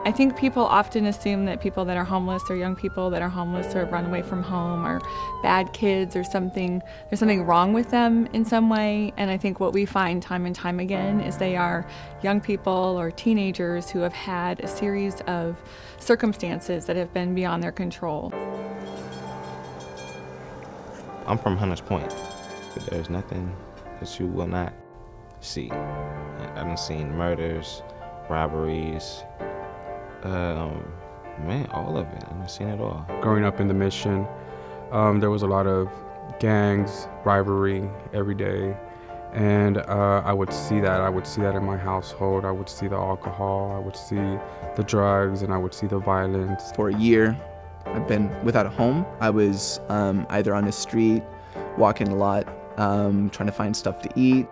I think people often assume that people that are homeless or young people that are homeless or run away from home are bad kids or something. There's something wrong with them in some way. And I think what we find time and time again is they are young people or teenagers who have had a series of circumstances that have been beyond their control. I'm from Hunters Point. But there's nothing that you will not see. I've seen murders, robberies, all of it. I've seen it all. Growing up in the Mission, there was a lot of gangs, rivalry every day, and I would see that. I would see that in my household. I would see the alcohol, I would see the drugs, and I would see the violence. For a year, I've been without a home. I was either on the street, walking a lot, trying to find stuff to eat.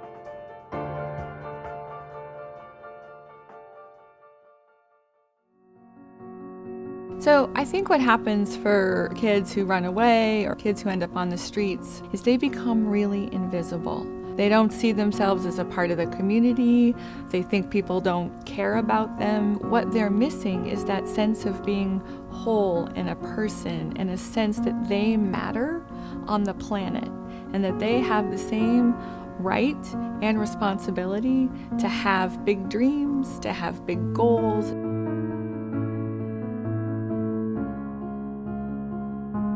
So I think what happens for kids who run away or kids who end up on the streets is they become really invisible. They don't see themselves as a part of the community. They think people don't care about them. What they're missing is that sense of being whole and a person and a sense that they matter on the planet and that they have the same right and responsibility to have big dreams, to have big goals.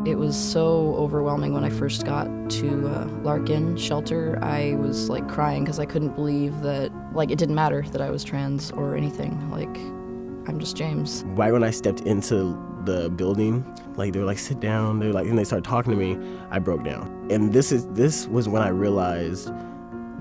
It was so overwhelming when I first got to Larkin shelter. I was like crying because I couldn't believe that, like, it didn't matter that I was trans or anything. Like, I'm just James. Right when I stepped into the building, like they were like, sit down. They were like, and they started talking to me. I broke down, and this was when I realized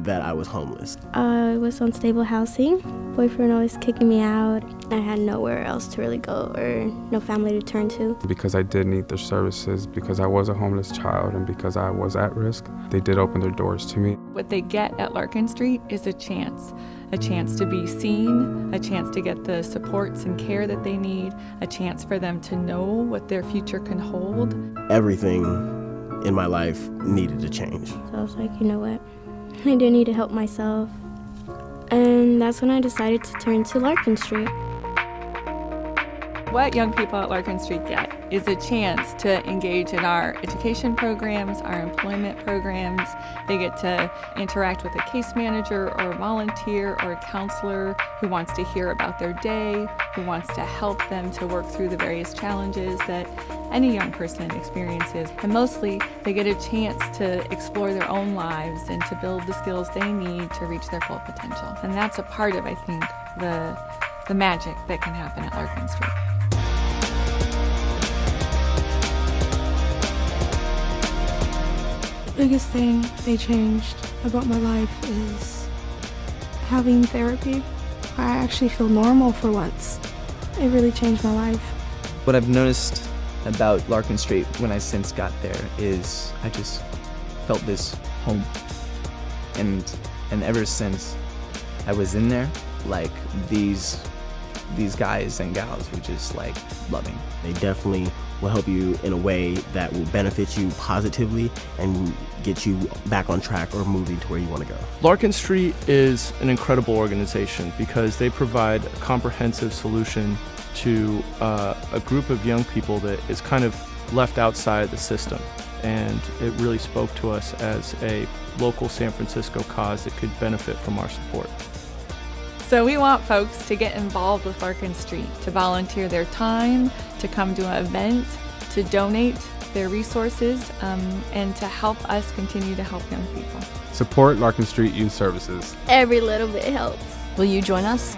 that I was homeless. I was on stable housing. Boyfriend always kicking me out. I had nowhere else to really go or no family to turn to. Because I did need their services, because I was a homeless child, and because I was at risk, they did open their doors to me. What they get at Larkin Street is a chance to be seen, a chance to get the supports and care that they need, a chance for them to know what their future can hold. Everything in my life needed to change. So I was like, you know what? I do need to help myself. And that's when I decided to turn to Larkin Street. What young people at Larkin Street get is a chance to engage in our education programs, our employment programs. They get to interact with a case manager or a volunteer or a counselor who wants to hear about their day, who wants to help them to work through the various challenges that any young person experiences. And mostly, they get a chance to explore their own lives and to build the skills they need to reach their full potential. And that's a part of, I think, the magic that can happen at Larkin Street. The biggest thing they changed about my life is having therapy. I actually feel normal for once. It really changed my life. What I've noticed about Larkin Street when I since got there is I just felt this home. And ever since I was in there, like these guys and gals were just like loving. They definitely will help you in a way that will benefit you positively and get you back on track or moving to where you want to go. Larkin Street is an incredible organization because they provide a comprehensive solution to a group of young people that is kind of left outside the system. And it really spoke to us as a local San Francisco cause that could benefit from our support. So we want folks to get involved with Larkin Street, to volunteer their time, to come to an event, to donate their resources, and to help us continue to help young people. Support Larkin Street Youth Services. Every little bit helps. Will you join us?